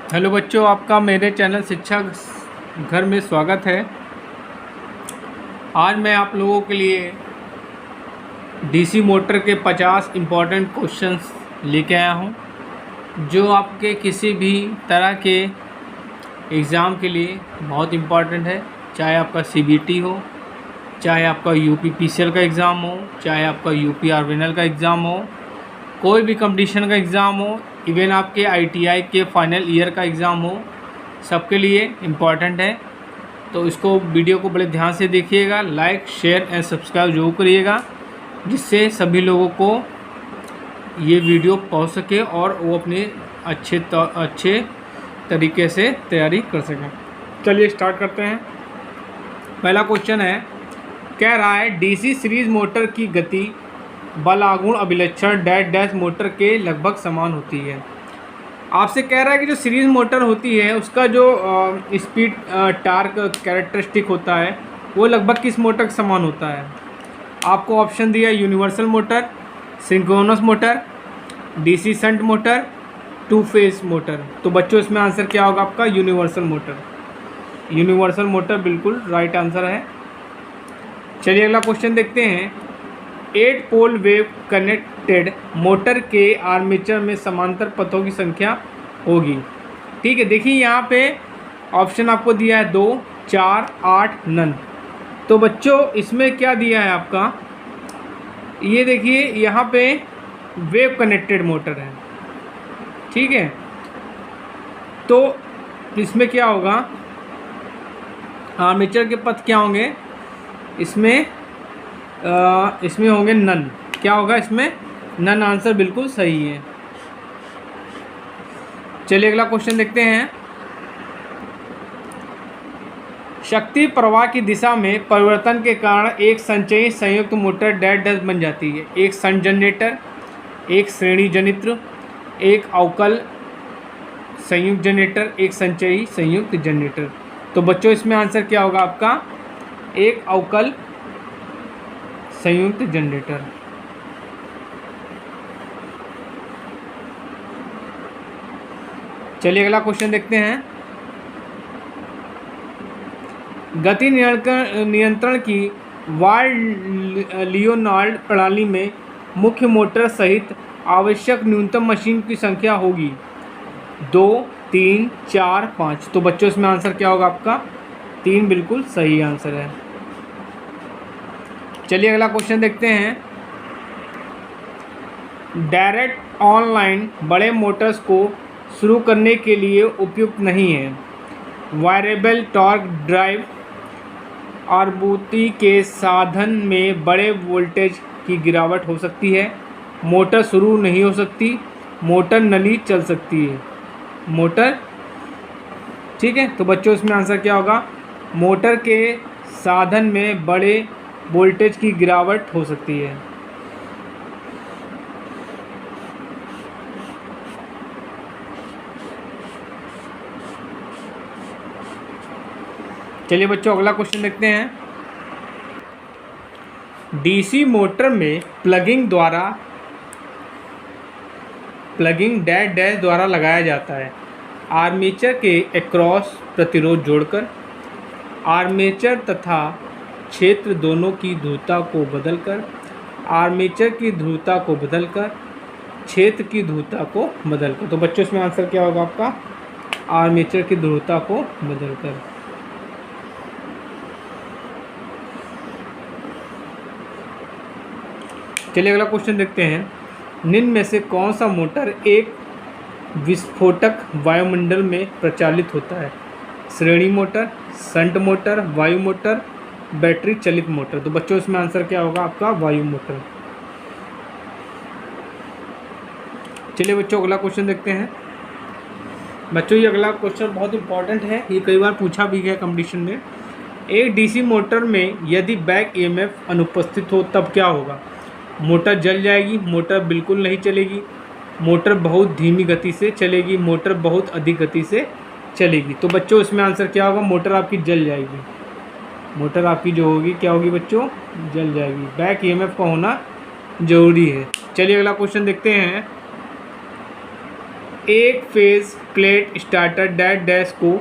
Hello बच्चों, आपका मेरे चैनल शिक्षा घर में स्वागत है। आज मैं आप लोगों के लिए डीसी मोटर के 50 इम्पॉर्टेंट क्वेश्चंस लेके आया हूं, जो आपके किसी भी तरह के एग्ज़ाम के लिए बहुत इम्पॉर्टेंट है। चाहे आपका सीबीटी हो, चाहे आपका यूपी पीसीएल का एग्ज़ाम हो, चाहे आपका यूपी आरवीएनएल का एग्ज़ाम हो, कोई भी कंपटीशन का एग्ज़ाम हो, इवन आपके आईटीआई के फाइनल ईयर का एग्ज़ाम हो, सबके लिए इम्पॉर्टेंट है। तो इसको वीडियो को बड़े ध्यान से देखिएगा, लाइक शेयर एंड सब्सक्राइब जरूर करिएगा, जिससे सभी लोगों को ये वीडियो पहुंच सके और वो अपने अच्छे तरीके से तैयारी कर सकें। चलिए स्टार्ट करते हैं। पहला क्वेश्चन है, कह रहा है डीसी सीरीज़ मोटर की गति बल आघूर्ण अभिलक्षण डैश डैश मोटर के लगभग समान होती है। आपसे कह रहा है कि जो सीरीज़ मोटर होती है उसका जो स्पीड टार्क कैरेक्टरिस्टिक होता है वो लगभग किस मोटर के समान होता है। आपको ऑप्शन दिया universal motor, synchronous motor, DC shunt motor, two phase motor. तो बच्चों इसमें आंसर क्या होगा आपका? Universal motor. यूनिवर्सल मोटर बिल्कुल राइट आंसर है। चलिए अगला क्वेश्चन देखते हैं। 8 पोल वेव कनेक्टेड मोटर के आर्मेचर में समांतर पथों की संख्या होगी। ठीक है, देखिए यहाँ पे ऑप्शन आपको दिया है 2, 4, 8, नन। तो बच्चों इसमें क्या दिया है आपका, ये देखिए यहाँ पे वेव कनेक्टेड मोटर है। ठीक है, तो इसमें क्या होगा, आर्मेचर के पथ क्या होंगे, इसमें होंगे नन। क्या होगा इसमें? नन। आंसर बिल्कुल सही है। चलिए अगला क्वेश्चन देखते हैं। शक्ति प्रवाह की दिशा में परिवर्तन के कारण एक संचयी संयुक्त मोटर डैश डैश बन जाती है। एक शंट जनरेटर, एक श्रेणी जनित्र, एक अवकल संयुक्त जनरेटर, एक संचयी संयुक्त जनरेटर। तो बच्चों इसमें आंसर क्या होगा आपका? एक अवकल संयुक्त जनरेटर। चलिए अगला क्वेश्चन देखते हैं। गति नियंत्रण की वायर-लियोनार्ड प्रणाली में मुख्य मोटर सहित आवश्यक न्यूनतम मशीन की संख्या होगी 2, 3, 4, 5। तो बच्चों इसमें आंसर क्या होगा आपका? 3 बिल्कुल सही आंसर है। चलिए अगला क्वेश्चन देखते हैं। डायरेक्ट ऑनलाइन बड़े मोटर्स को शुरू करने के लिए उपयुक्त नहीं है। वायरेबल टॉर्क ड्राइव आवृत्ति के साधन में बड़े वोल्टेज की गिरावट हो सकती है। मोटर शुरू नहीं हो सकती। मोटर नली चल सकती है। मोटर, ठीक है, तो बच्चों इसमें आंसर क्या होगा? मोटर के साधन में बड़े वोल्टेज की गिरावट हो सकती है। चलिए बच्चों अगला क्वेश्चन देखते हैं। डीसी मोटर में प्लगिंग डैश डैश द्वारा लगाया जाता है। आर्मेचर के एक्रॉस प्रतिरोध जोड़कर, आर्मेचर तथा क्षेत्र दोनों की ध्रुवता को बदलकर, आर्मेचर की ध्रुवता को बदलकर, क्षेत्र की ध्रुवता को बदलकर। तो बच्चों इसमें आंसर क्या होगा आपका? आर्मेचर की ध्रुवता को बदलकर। चलिए अगला क्वेश्चन देखते हैं। निम्न में से कौन सा मोटर एक विस्फोटक वायुमंडल में प्रचालित होता है? श्रेणी मोटर, शंट मोटर, वायु मोटर, बैटरी चलित मोटर। तो बच्चों इसमें आंसर क्या होगा आपका? वायु मोटर। चलिए बच्चों अगला क्वेश्चन देखते हैं। बच्चों ये अगला क्वेश्चन बहुत इंपॉर्टेंट है, ये कई बार पूछा भी गया कंपटीशन में। एक डीसी मोटर में यदि बैक ईएमएफ अनुपस्थित हो तब क्या होगा? मोटर जल जाएगी, मोटर बिल्कुल नहीं चलेगी, मोटर बहुत धीमी गति से चलेगी, मोटर बहुत अधिक गति से चलेगी। तो बच्चों इसमें आंसर क्या होगा? मोटर आपकी जल जाएगी। मोटर आपकी जो होगी क्या होगी बच्चों? जल जाएगी। बैक ईएमएफ का होना जरूरी है। चलिए अगला क्वेश्चन देखते हैं। एक phase plate starter dash dash को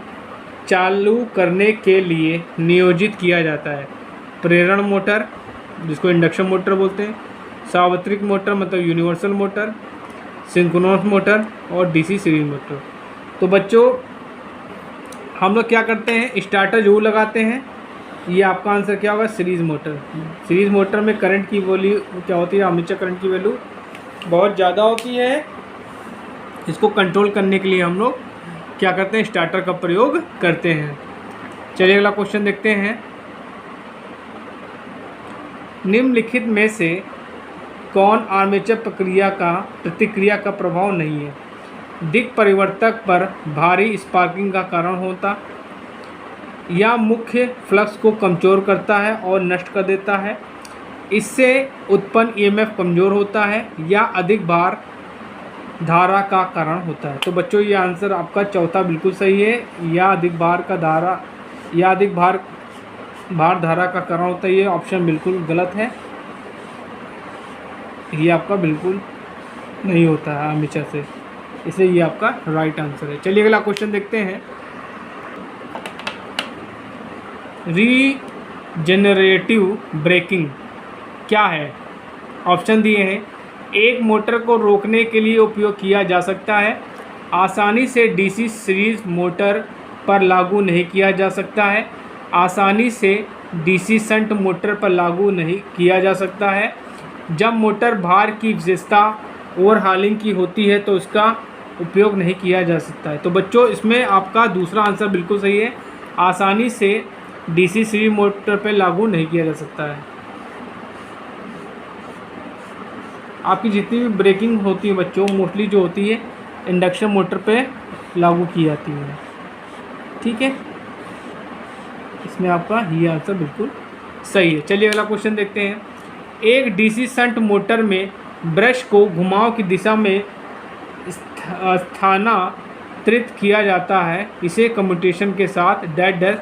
चालू करने के लिए नियोजित किया जाता है? प्रेरण मोटर, जिसको इंडक्शन मोटर बोलते हैं, सार्वत्रिक मोटर मतलब यूनिवर्सल मोटर, सिंक्रोनस मोटर और डीसी सीरीज मोटर। तो बच्चों हम लोग क्या करते हैं, स्टार्टर जरूर लगाते हैं। ये आपका आंसर क्या होगा, सीरीज मोटर। सीरीज मोटर में करंट की वैल्यू क्या होती है, आर्मेचर करंट की वैल्यू बहुत ज़्यादा होती है। इसको कंट्रोल करने के लिए हम लोग क्या करते हैं, स्टार्टर का प्रयोग करते हैं। चलिए अगला क्वेश्चन देखते हैं। निम्नलिखित में से कौन आर्मेचर प्रतिक्रिया का प्रभाव नहीं है? दिक् परिवर्तक पर भारी स्पार्किंग का कारण होता, या मुख्य फ्लक्स को कमज़ोर करता है और नष्ट कर देता है, इससे उत्पन्न ईएमएफ कमज़ोर होता है, या अधिक भार धारा का कारण होता है। तो बच्चों ये आंसर आपका चौथा बिल्कुल सही है, या अधिक भार धारा का कारण होता है। ये ऑप्शन बिल्कुल गलत है, ये आपका बिल्कुल नहीं होता है आर्मेचर से, इसलिए ये आपका राइट आंसर है। चलिए अगला क्वेश्चन देखते हैं। रीजेनरेटिव ब्रेकिंग क्या है? ऑप्शन दिए हैं। एक मोटर को रोकने के लिए उपयोग किया जा सकता है, आसानी से डीसी सीरीज मोटर पर लागू नहीं किया जा सकता है, आसानी से डीसी शंट मोटर पर लागू नहीं किया जा सकता है, जब मोटर भार की विशेषता ओवरहालिंग की होती है तो इसका उपयोग नहीं किया जा सकता है। तो बच्चों इसमें आपका दूसरा आंसर बिल्कुल सही है, आसानी से डीसी सीरीज मोटर पर लागू नहीं किया जा सकता है। आपकी जितनी भी ब्रेकिंग होती है बच्चों, मोस्टली जो होती है इंडक्शन मोटर पे लागू की जाती है। ठीक है, इसमें आपका ये आंसर बिल्कुल सही है। चलिए अगला क्वेश्चन देखते हैं। एक डीसी शंट मोटर में ब्रश को घुमाव की दिशा में स्थानांतरित किया जाता है, इसे कम्यूटेशन के साथ डैश डैश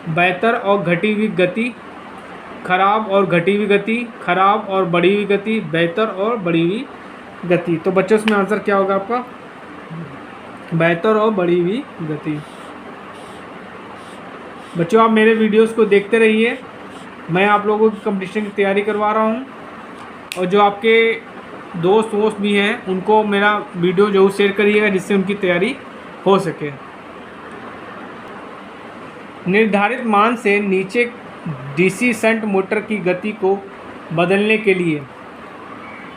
बेहतर और घटी हुई गति, खराब और घटी हुई गति, खराब और बढ़ी हुई गति, बेहतर और बढ़ी हुई गति। तो बच्चों इसमें आंसर क्या होगा आपका, बेहतर और बढ़ी हुई गति। बच्चों आप मेरे वीडियोस को देखते रहिए, मैं आप लोगों की कंपटीशन की तैयारी करवा रहा हूं, और जो आपके दोस्त भी हैं उनको मेरा वीडियो जरूर शेयर करिएगा जिससे उनकी तैयारी हो सके। निर्धारित मान से नीचे डीसी शंट मोटर की गति को बदलने के लिए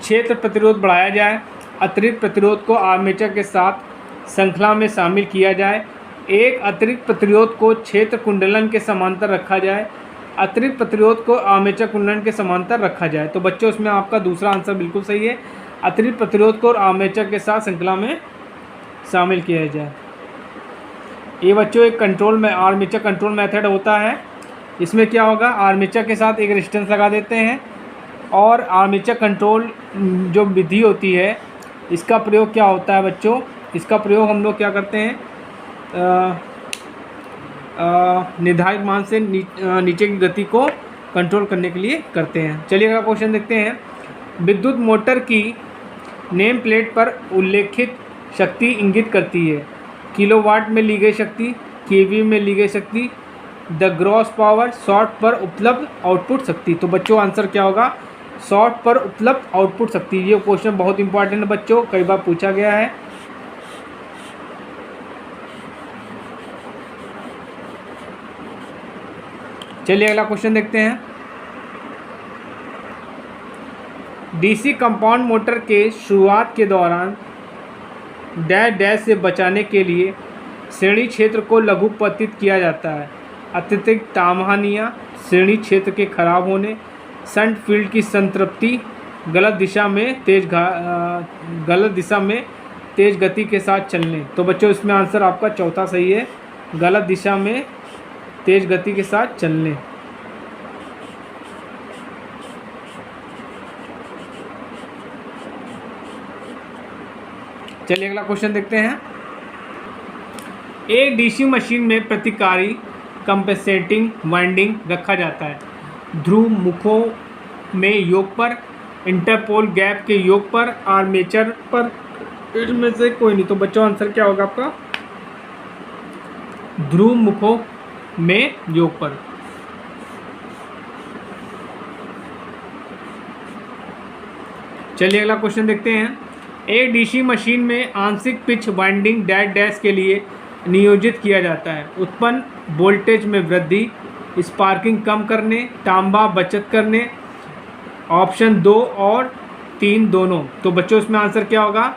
क्षेत्र प्रतिरोध बढ़ाया जाए, अतिरिक्त प्रतिरोध को आर्मेचर के साथ श्रृंखला में शामिल किया जाए, एक अतिरिक्त प्रतिरोध को क्षेत्र कुंडलन के समांतर रखा जाए, अतिरिक्त प्रतिरोध को आर्मेचर कुंडलन के समांतर रखा जाए। तो बच्चों इसमें आपका दूसरा आंसर बिल्कुल सही है, अतिरिक्त प्रतिरोध को आर्मेचर के साथ श्रृंखला में शामिल किया जाए। ये बच्चों एक आर्मेचर कंट्रोल मेथड होता है। इसमें क्या होगा, आर्मेचर के साथ एक रेजिस्टेंस लगा देते हैं, और आर्मेचर कंट्रोल जो विधि होती है इसका प्रयोग क्या होता है बच्चों, इसका प्रयोग हम लोग क्या करते हैं, निर्धारित मान से नीचे की गति को कंट्रोल करने के लिए करते हैं। चलिए अगला क्वेश्चन देखते हैं। विद्युत मोटर की नेम प्लेट पर उल्लेखित शक्ति इंगित करती है, किलोवाट में ली गई शक्ति, केवी में ली गई शक्ति, द ग्रॉस पावर, शॉर्ट पर उपलब्ध आउटपुट शक्ति। तो बच्चों आंसर क्या होगा, शॉर्ट पर उपलब्ध आउटपुट शक्ति। ये क्वेश्चन बहुत इंपॉर्टेंट है बच्चों, कई बार पूछा गया है। चलिए अगला क्वेश्चन देखते हैं। डीसी कंपाउंड मोटर के शुरुआत के दौरान डैश डैश से बचाने के लिए श्रेणी क्षेत्र को लघुपतित किया जाता है, अत्यधिक तामहानियाँ, श्रेणी क्षेत्र के खराब होने, शंट फील्ड की संतृप्ति, गलत दिशा में तेज गति के साथ चलने। तो बच्चों इसमें आंसर आपका चौथा सही है, गलत दिशा में तेज गति के साथ चलने। चलिए अगला क्वेश्चन देखते हैं। एक डीसी मशीन में प्रतिकारी कंपेंसेटिंग वाइंडिंग रखा जाता है, ध्रुव मुखों में योग पर, इंटरपोल गैप के योग पर, आर्मेचर पर इनमें से कोई नहीं। तो बच्चों आंसर क्या होगा आपका? ध्रुव मुखों में योग पर। चलिए अगला क्वेश्चन देखते हैं। एक डीसी मशीन में आंशिक पिच वाइंडिंग डैश डैश के लिए नियोजित किया जाता है। उत्पन्न वोल्टेज में वृद्धि, स्पार्किंग कम करने, तांबा बचत करने, ऑप्शन 2 और 3 दोनों। तो बच्चों इसमें आंसर क्या होगा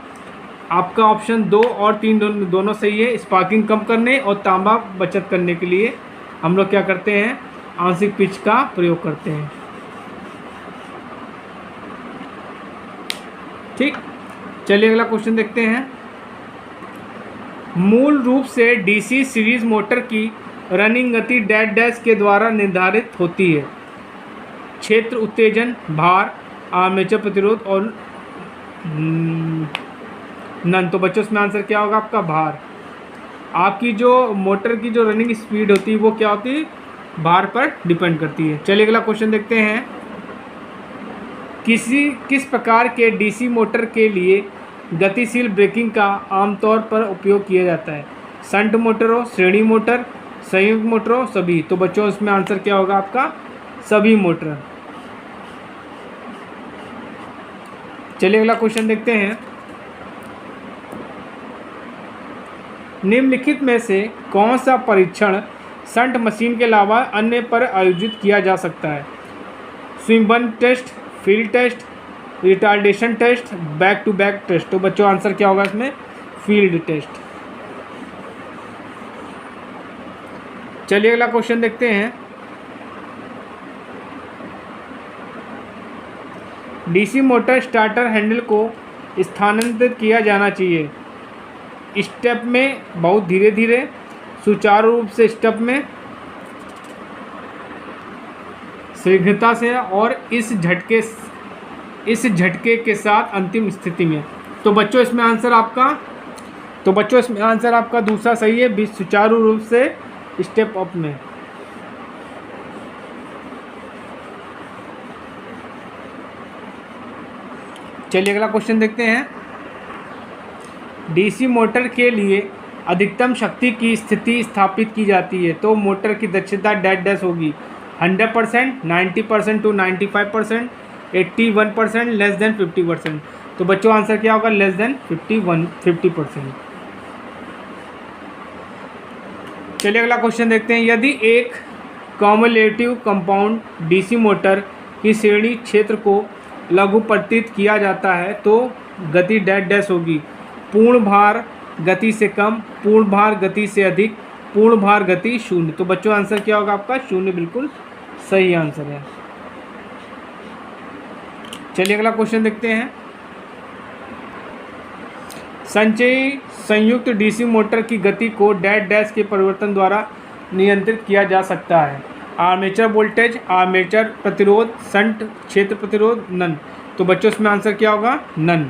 आपका? ऑप्शन 2 और 3 दोनों सही है। स्पार्किंग कम करने और तांबा बचत करने के लिए हम लोग क्या करते हैं? आंशिक पिच का प्रयोग करते हैं। ठीक, चलिए अगला क्वेश्चन देखते हैं। मूल रूप से डीसी सीरीज मोटर की रनिंग गति डैश डैश के द्वारा निर्धारित होती है। क्षेत्र, उत्तेजन, भार, आर्मेचर प्रतिरोध और नन। तो बच्चों इसमें आंसर क्या होगा आपका? भार। आपकी जो मोटर की जो रनिंग स्पीड होती है वो क्या होती है? भार पर डिपेंड करती है। चलिए अगला क्वेश्चन देखते हैं। किस प्रकार के डीसी मोटर के लिए गतिशील ब्रेकिंग का आमतौर पर उपयोग किया जाता है? शंट मोटर हो, श्रेणी मोटर, संयुक्त मोटर हो, सभी। तो बच्चों इसमें आंसर क्या होगा आपका? सभी मोटर। चलिए अगला क्वेश्चन देखते हैं। निम्नलिखित में से कौन सा परीक्षण शंट मशीन के अलावा अन्य पर आयोजित किया जा सकता है? Swinburne test, field test, retardation test, back to back test. तो बच्चों आंसर क्या होगा इसमें? Field test. चलिए अगला क्वेश्चन देखते हैं। डीसी मोटर स्टार्टर हैंडल को स्थानांतरित किया जाना चाहिए। स्टेप में, बहुत धीरे धीरे, सुचारू रूप से स्टेप में, शीघ्रता से और इस झटके के साथ अंतिम स्थिति में। तो बच्चों इसमें आंसर आपका दूसरा सही है, सुचारू रूप से स्टेप अप में। चलिए अगला क्वेश्चन देखते हैं। डीसी मोटर के लिए अधिकतम शक्ति की स्थिति स्थापित की जाती है तो मोटर की दक्षता डैश डैश होगी। 100%, 90% टू 95%, 81%, लेस देन 50%। तो बच्चों आंसर क्या होगा? Less than 50%। चलिए अगला क्वेश्चन देखते हैं। यदि एक कॉम्युलेटिव कंपाउंड डीसी मोटर की श्रेणी क्षेत्र को लघुपरिवर्तित किया जाता है तो गति डैश डैश होगी। पूर्ण भार गति से कम, पूर्ण भार गति से अधिक, पूर्ण भार गति 0। तो बच्चों आंसर क्या होगा आपका? 0 बिल्कुल सही आंसर है। चलिए अगला क्वेश्चन देखते हैं। संचयी संयुक्त डीसी मोटर की गति को डैश डैश के परिवर्तन द्वारा नियंत्रित किया जा सकता है। आर्मेचर वोल्टेज, आर्मेचर प्रतिरोध, शंट क्षेत्र प्रतिरोध, नन। तो बच्चों इसमें आंसर क्या होगा? नन।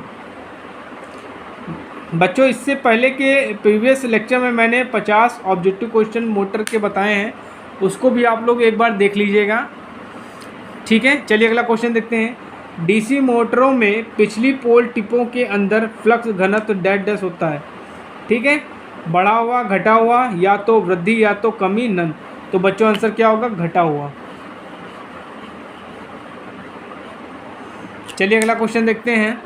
बच्चों इससे पहले के प्रीवियस लेक्चर में मैंने 50 ऑब्जेक्टिव क्वेश्चन मोटर के बताए हैं, उसको भी आप लोग एक बार देख लीजिएगा। ठीक है, चलिए अगला क्वेश्चन देखते हैं। डीसी मोटरों में पिछली पोल टिपों के अंदर फ्लक्स घनत्व डैश डैश होता है। ठीक है, बढ़ा हुआ, घटा हुआ, या तो वृद्धि या तो कमी, नन। तो बच्चों आंसर क्या होगा? घटा हुआ। चलिए अगला क्वेश्चन देखते हैं।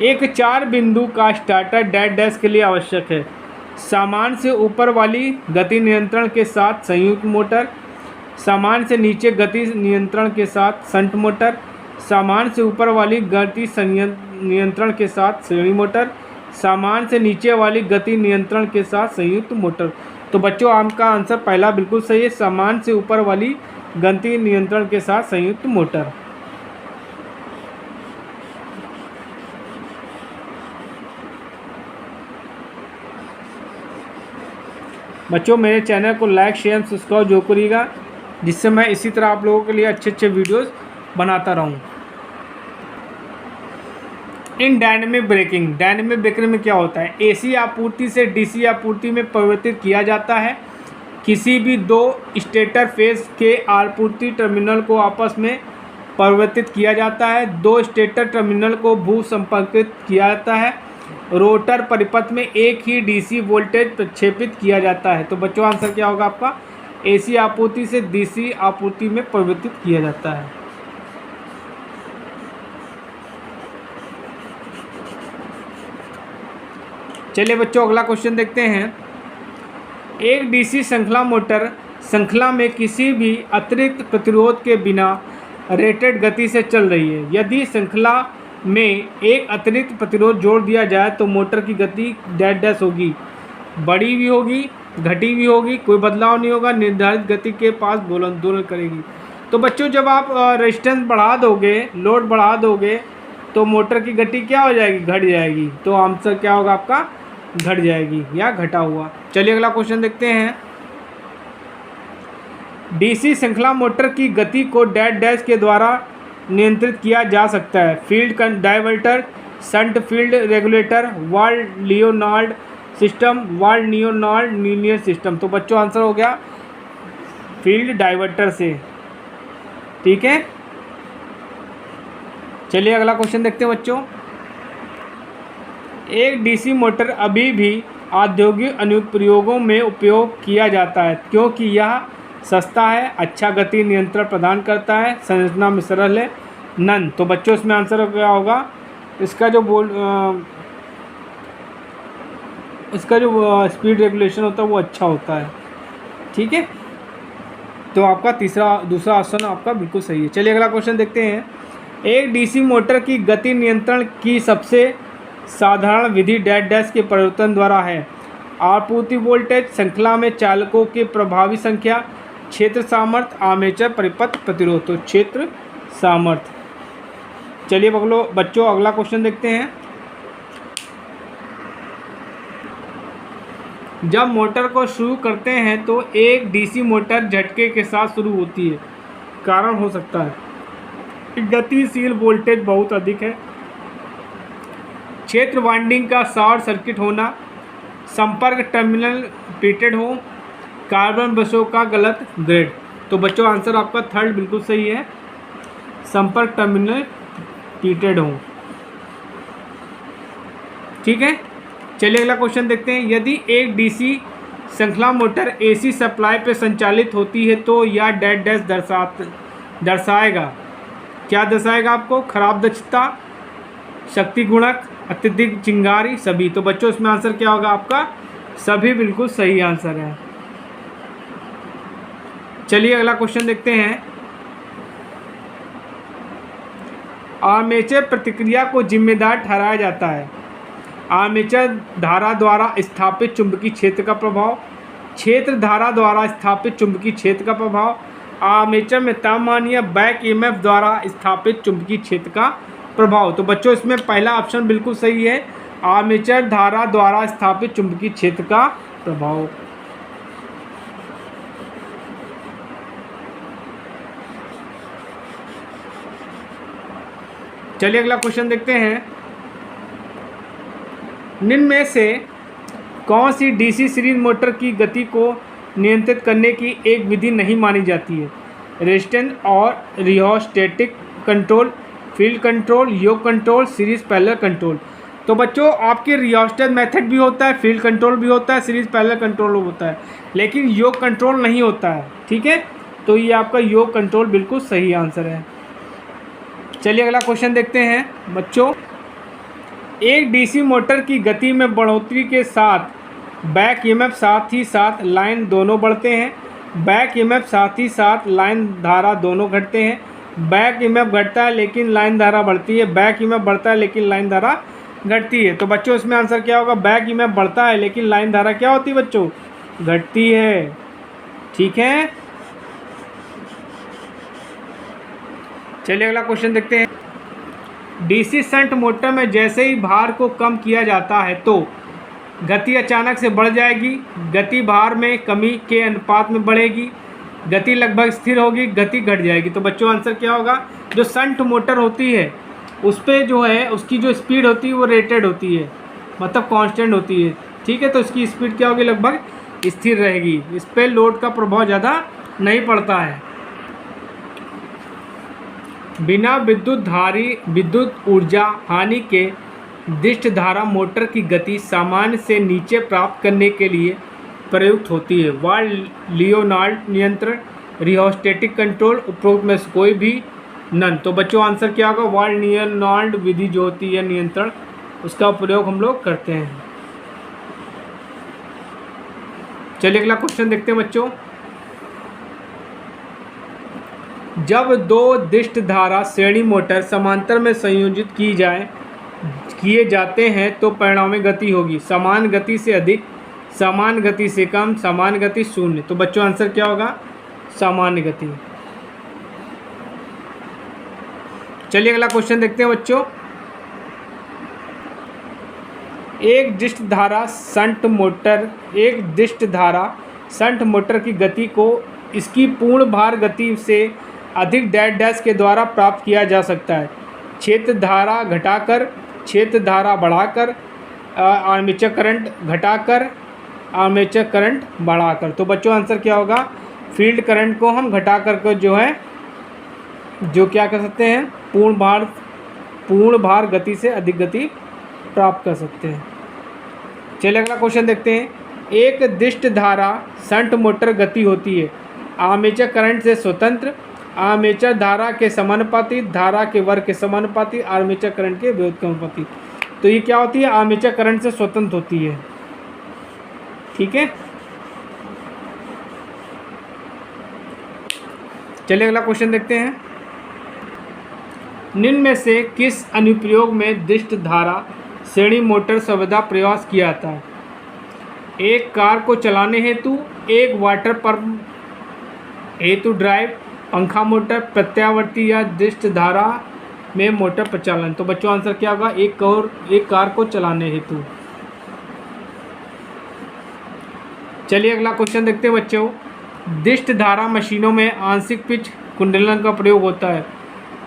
एक 4 बिंदु का स्टार्टर डैश डैश के लिए आवश्यक है। सामान से ऊपर वाली गति नियंत्रण के साथ संयुक्त मोटर, सामान से नीचे गति नियंत्रण के साथ शंट मोटर, सामान से ऊपर वाली गति नियंत्रण के साथ श्रेणी मोटर, सामान से नीचे वाली गति नियंत्रण के साथ संयुक्त मोटर। तो बच्चों आपका आंसर पहला बिल्कुल सही है, सामान से ऊपर वाली गति नियंत्रण के साथ संयुक्त मोटर। बच्चों मेरे चैनल को लाइक, शेयर, सब्सक्राइब जो करिएगा, जिससे मैं इसी तरह आप लोगों के लिए अच्छे अच्छे वीडियोस बनाता रहूं। इन डायनेमिक ब्रेकिंग में क्या होता है? एसी आपूर्ति से डीसी आपूर्ति में परिवर्तित किया जाता है। किसी भी 2 स्टेटर फेज के आपूर्ति टर्मिनल को आपस में परिवर्तित किया जाता है। 2 स्टेटर टर्मिनल को भू संपर्कित किया जाता है। रोटर परिपथ में एक ही डीसी वोल्टेज प्रक्षेपित किया जाता है। तो बच्चों आंसर क्या होगा आपका, एसी आपूर्ति से डीसी आपूर्ति में परिवर्तित किया जाता है। चलिए बच्चों अगला क्वेश्चन देखते हैं। एक डीसी श्रृंखला मोटर श्रृंखला में किसी भी अतिरिक्त प्रतिरोध के बिना रेटेड गति से चल रही है। यदि श्रृंखला में एक अतिरिक्त प्रतिरोध जोड़ दिया जाए तो मोटर की गति डैश डैश होगी, बड़ी भी होगी, घटी भी होगी, कोई बदलाव नहीं होगा, निर्धारित गति के पास दोलन दोलन करेगी। तो बच्चों जब आप रेजिस्टेंस बढ़ा दोगे, लोड बढ़ा दोगे, तो मोटर की गति क्या हो जाएगी, घट जाएगी। तो आंसर क्या होगा आपका, घट जाएगी या घटा हुआ। चलिए अगला क्वेश्चन देखते हैं। डीसी श्रृंखला मोटर की गति को डैश डैश के द्वारा नियंत्रित किया जा सकता है। Field diverter, shunt field regulator, valve Leonard system, valve Leonard linear system. तो बच्चों आंसर हो गया फील्ड डाइवर्टर से, ठीक है। चलिए अगला क्वेश्चन देखते हैं बच्चों। एक डीसी मोटर अभी भी औद्योगिक अनुप्रयोगों में उपयोग किया जाता है क्योंकि यह सस्ता है, अच्छा गति नियंत्रण प्रदान करता है, संरचना में सरल है। नन। तो बच्चों इसमें आंसर क्या होगा, इसका जो स्पीड रेगुलेशन होता है वो अच्छा होता है, ठीक है। तो आपका दूसरा ऑप्शन आपका बिल्कुल सही है। चलिए अगला क्वेश्चन देखते हैं। एक डीसी मोटर की गति नियंत्रण की सबसे साधारण विधि डैश डैश के परिवर्तन द्वारा है। आपूर्ति वोल्टेज, श्रृंखला में चालकों की प्रभावी संख्या, क्षेत्र सामर्थ्य, आर्मेचर परिपथ प्रतिरोध। तो क्षेत्र सामर्थ्य। चलिए बच्चों अगला क्वेश्चन देखते हैं। जब मोटर को शुरू करते हैं तो एक डीसी मोटर झटके के साथ शुरू होती है। कारण हो सकता है गतिशील वोल्टेज बहुत अधिक है, क्षेत्र वाइंडिंग का शॉर्ट सर्किट होना, संपर्क टर्मिनल पीटेड हो, कार्बन बसों का गलत ग्रेड। तो बच्चों आंसर आपका थर्ड बिल्कुल सही है, संपर्क टर्मिनल पीटेड हो, ठीक है। चलिए अगला क्वेश्चन देखते हैं। यदि एक डीसी श्रृंखला मोटर एसी सप्लाई पर संचालित होती है तो यह डैश डैश दर्शाएगा। क्या दर्शाएगा आपको, खराब दक्षता, शक्ति गुणक, अत्यधिक चिंगारी, सभी। तो बच्चों इसमें आंसर क्या होगा आपका, सभी बिल्कुल सही आंसर है। चलिए अगला क्वेश्चन देखते हैं। आर्मेचर प्रतिक्रिया को जिम्मेदार ठहराया जाता है। आर्मेचर धारा द्वारा स्थापित चुंबकीय क्षेत्र का प्रभाव, क्षेत्र धारा द्वारा स्थापित चुंबकीय क्षेत्र का प्रभाव, आर्मेचर में तापमान या बैक ईएमएफ द्वारा स्थापित चुंबकीय क्षेत्र का प्रभाव। तो बच्चों इसमें पहला ऑप्शन बिल्कुल सही है, आर्मेचर धारा द्वारा स्थापित चुंबकीय क्षेत्र का प्रभाव। चलिए अगला क्वेश्चन देखते हैं। निम्न में से कौन सी डीसी सीरीज मोटर की गति को नियंत्रित करने की एक विधि नहीं मानी जाती है। रेजिस्टेंस और रियोस्टेटिक कंट्रोल, फील्ड कंट्रोल, योग कंट्रोल, सीरीज पैरेलल कंट्रोल। तो बच्चों आपके रियोस्टेट मेथड भी होता है, फील्ड कंट्रोल भी होता है, सीरीज पैरेलल कंट्रोल होता है, लेकिन योग कंट्रोल नहीं होता है, ठीक है। तो ये आपका योग कंट्रोल बिल्कुल सही आंसर है। चलिए अगला क्वेश्चन देखते हैं बच्चों। एक डीसी मोटर की गति में बढ़ोतरी के साथ बैक ईएमएफ साथ ही साथ लाइन दोनों बढ़ते हैं, बैक ईएमएफ साथ ही साथ लाइन धारा दोनों घटते हैं। बैक ईएमएफ घटता है लेकिन लाइन धारा बढ़ती है, बैक ईएमएफ बढ़ता है लेकिन लाइन धारा घटती है। तो बच्चों इसमें आंसर क्या होगा, बैक ईएमएफ बढ़ता है लेकिन लाइन धारा क्या होती है बच्चों, घटती है, ठीक है। चलिए अगला क्वेश्चन देखते हैं। डीसी शंट मोटर में जैसे ही भार को कम किया जाता है तो गति अचानक से बढ़ जाएगी, गति भार में कमी के अनुपात में बढ़ेगी, गति लगभग स्थिर होगी, गति घट जाएगी। तो बच्चों आंसर क्या होगा, जो शंट मोटर होती है उस पर जो है उसकी जो स्पीड होती है वो रेटेड होती है, मतलब कांस्टेंट होती है, ठीक है। तो इसकी स्पीड क्या होगी, लगभग स्थिर रहेगी, इस पर लोड का प्रभाव ज़्यादा नहीं पड़ता है। बिना विद्युत ऊर्जा हानि के दिष्ट धारा मोटर की गति सामान्य से नीचे प्राप्त करने के लिए प्रयुक्त होती है। वाल लियोनार्ड नियंत्रण, रियोस्टेटिक कंट्रोल, उपरोक्त में से कोई भी नन। तो बच्चों आंसर क्या होगा? वाल लियोनार्ड विधि जो होती है नियंत्रण, उसका प्रयोग हम लोग करते हैं। चलिए अगला क्वेश्चन देखते हैं बच्चों। जब दो दिष्ट धारा श्रेणी मोटर समांतर में संयोजित किए जाते हैं तो परिणामी गति होगी समान गति से अधिक, समान गति से कम, समान गति शून्य। तो बच्चों आंसर क्या होगा? सामान्य गति। चलिए अगला क्वेश्चन देखते हैं बच्चों। एक दिष्ट धारा शंट मोटर की गति को इसकी पूर्ण भार गति से अधिक डैश डैश के द्वारा प्राप्त किया जा सकता है। क्षेत्र धारा घटाकर, क्षेत्र धारा बढ़ाकर, आर्मेचर करंट घटाकर, आर्मेचर करंट बढ़ाकर। तो बच्चों आंसर क्या होगा? फील्ड करंट को हम घटा कर जो है जो क्या कर सकते हैं? पूर्ण भार गति से अधिक गति प्राप्त कर सकते हैं। चलिए अगला क्वेश्चन देखते हैं। एक दिष्ट धारा शंट मोटर गति होती है आर्मेचर करंट से स्वतंत्र, आर्मेचर धारा के समानुपाती, धारा के वर्ग के समानुपाती, आर्मेचर करंट के विरोध के अनुपाती। तो ये क्या होती है? आर्मेचर करंट से स्वतंत्र होती है। ठीक है, चलिए अगला क्वेश्चन देखते हैं। निम्न में से किस अनुप्रयोग में दिष्ट धारा श्रेणी मोटर सर्वदा प्रयास किया जाता है? एक कार को चलाने हेतु, एक वाटर पंप हेतु ड्राइव, पंखा मोटर, प्रत्यावर्ती या दिष्ट धारा में मोटर प्रचालन। तो बच्चों आंसर क्या होगा? एक कार को चलाने हेतु। चलिए अगला क्वेश्चन देखते हैं बच्चों। दिष्ट धारा मशीनों में आंशिक पिच कुंडलन का प्रयोग होता है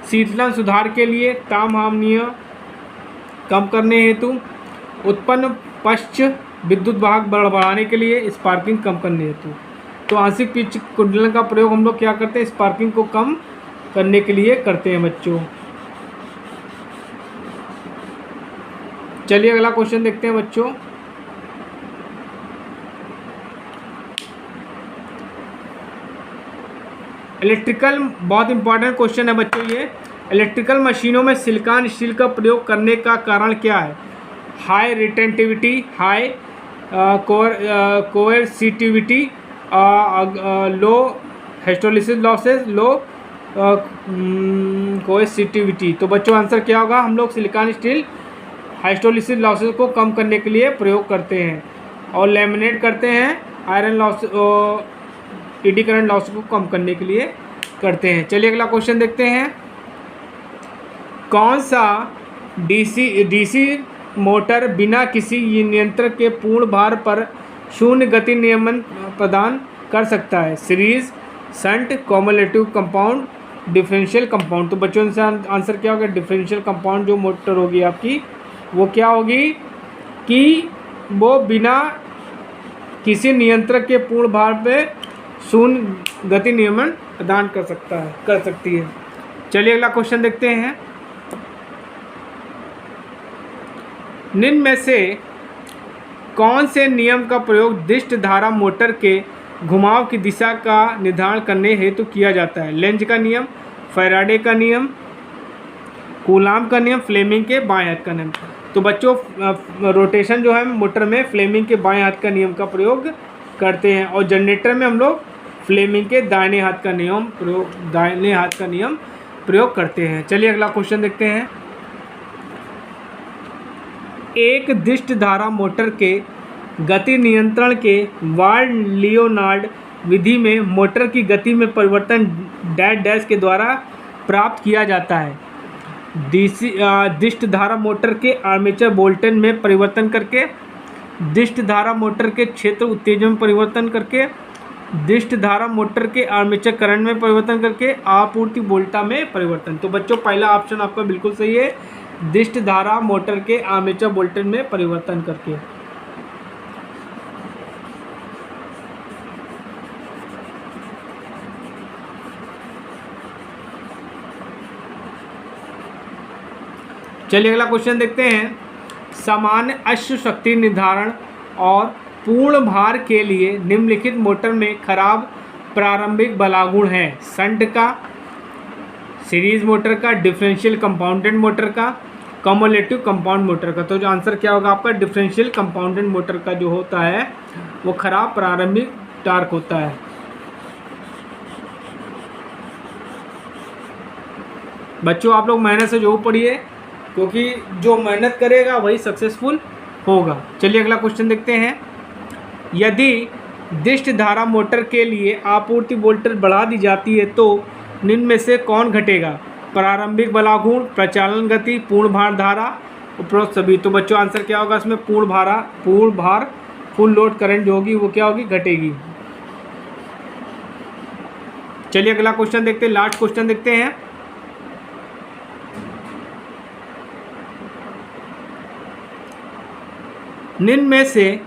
शीतलन सुधार के लिए, ताम हानिय कम करने हेतु, उत्पन्न पश्च विद्युत वाहक बढ़ाने के लिए, स्पार्किंग कम करने हेतु। तो आंशिक पिच कुंडलन का प्रयोग हम लोग क्या करते हैं? स्पार्किंग को कम करने के लिए करते हैं बच्चों। चलिए अगला क्वेश्चन देखते हैं बच्चों। इलेक्ट्रिकल, बहुत इंपॉर्टेंट क्वेश्चन है बच्चों ये। इलेक्ट्रिकल मशीनों में सिलिकॉन स्टील का प्रयोग करने का कारण क्या है? हाई रिटेंटिविटी, हाई कोएर्सिटिविटी, लो हिस्टोलिसिस लॉसेस, लो कोएर्सिटिविटी। तो बच्चों आंसर क्या होगा? हम लोग सिलिकॉन स्टील हिस्टोलिसिस लॉसेस को कम करने के लिए प्रयोग करते हैं और लैमिनेट करते हैं iron loss, eddy current loss को कम करने के लिए करते हैं। चलिए अगला क्वेश्चन देखते हैं। कौन सा डीसी मोटर बिना किसी नियंत्रक के पूर्ण भार पर शून्य गति नियमन प्रदान कर सकता है? Series, shunt, cumulative compound, differential compound. तो बच्चों से आंसर क्या होगा? डिफरेंशियल कंपाउंड जो मोटर होगी आपकी वो क्या होगी कि वो बिना किसी नियंत्रक के पूर्ण भार पे शून्य गति नियमन प्रदान कर सकती है। चलिए अगला क्वेश्चन देखते हैं। निम्न में से कौन से नियम का प्रयोग दिष्ट धारा मोटर के घुमाव की दिशा का निर्धारण करने हेतु किया जाता है? लेंज का नियम, फैराडे का नियम, कूलाम का नियम, फ्लेमिंग के बाएं हाथ का नियम। तो बच्चों रोटेशन जो है मोटर में फ्लेमिंग के बाएं हाथ का नियम का प्रयोग करते हैं और जनरेटर में हम लोग फ्लेमिंग के दाहिने हाथ का नियम प्रयोग करते हैं। चलिए अगला क्वेश्चन देखते हैं। एक दिष्ट धारा मोटर के गति नियंत्रण के वाल लियोनार्ड विधि में मोटर की गति में परिवर्तन डैश डैश के द्वारा प्राप्त किया जाता है। दिष्ट धारा मोटर के आर्मेचर वोल्टेज में परिवर्तन करके, दिष्ट धारा मोटर के क्षेत्र उत्तेजन में परिवर्तन करके, दिष्ट धारा मोटर के आर्मेचर करंट में परिवर्तन करके, आपूर्ति वोल्टा में परिवर्तन। तो बच्चों पहला ऑप्शन आपका बिल्कुल सही है, दिष्ट धारा मोटर के आर्मेचर वोल्टेज में परिवर्तन करके। चलिए अगला क्वेश्चन देखते हैं। सामान्य अश्व शक्ति निर्धारण और पूर्ण भार के लिए निम्नलिखित मोटर में खराब प्रारंभिक बलागुण है। शंट का, सीरीज मोटर का, डिफरेंशियल कंपाउंडेड मोटर का, कम्युलेटिव कंपाउंड मोटर का। तो जो आंसर क्या होगा आपका, डिफरेंशियल कंपाउंडेड मोटर का जो होता है वो खराब प्रारंभिक टार्क होता है। बच्चों आप लोग मेहनत से जो पढ़िए, क्योंकि जो मेहनत करेगा वही सक्सेसफुल होगा। चलिए अगला क्वेश्चन देखते हैं। यदि दिष्ट धारा मोटर के लिए आपूर्ति वोल्टेज बढ़ा दी जाती है तो निम्न में से कौन घटेगा? प्रारंभिक बलागुण, प्रचालन गति, पूर्ण भार धारा, उपरोक्त सभी। तो बच्चों आंसर क्या होगा इसमें, पूर्ण भार फुल लोड करंट जो होगी वो क्या होगी, घटेगी। चलिए अगला क्वेश्चन देखते हैं, लास्ट क्वेश्चन देखते हैं। निम्न में से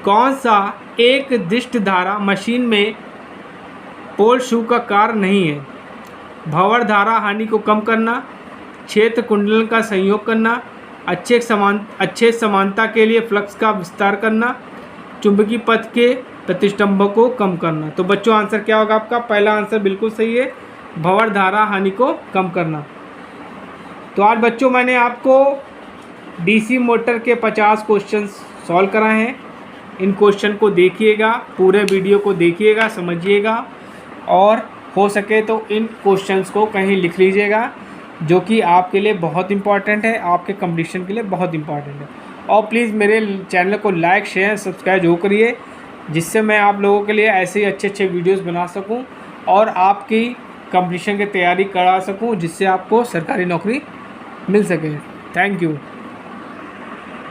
कौन सा एक दिष्ट धारा मशीन में पोल शू का कार्य नहीं है? भंवर धारा हानि को कम करना, क्षेत्र कुंडलन का संयोग करना, अच्छे समानता के लिए फ्लक्स का विस्तार करना, चुंबकीय पथ के प्रतिष्ठंभों को कम करना। तो बच्चों आंसर क्या होगा आपका, पहला आंसर बिल्कुल सही है, भंवर धारा हानि को कम करना। तो आज बच्चों मैंने आपको डीसी मोटर के 50 क्वेश्चन सॉल्व कराए हैं। इन क्वेश्चन को देखिएगा, पूरे वीडियो को देखिएगा, समझिएगा, और हो सके तो इन क्वेश्चंस को कहीं लिख लीजिएगा, जो कि आपके लिए बहुत इंपॉर्टेंट है, आपके कंपटीशन के लिए बहुत इंपॉर्टेंट है। और प्लीज़ मेरे चैनल को लाइक, शेयर, सब्सक्राइब जरूर करिए, जिससे मैं आप लोगों के लिए ऐसे ही अच्छे वीडियोस बना सकूं और आपकी कंपटीशन की तैयारी करा सकूं, जिससे आपको सरकारी नौकरी मिल सके। Thank you.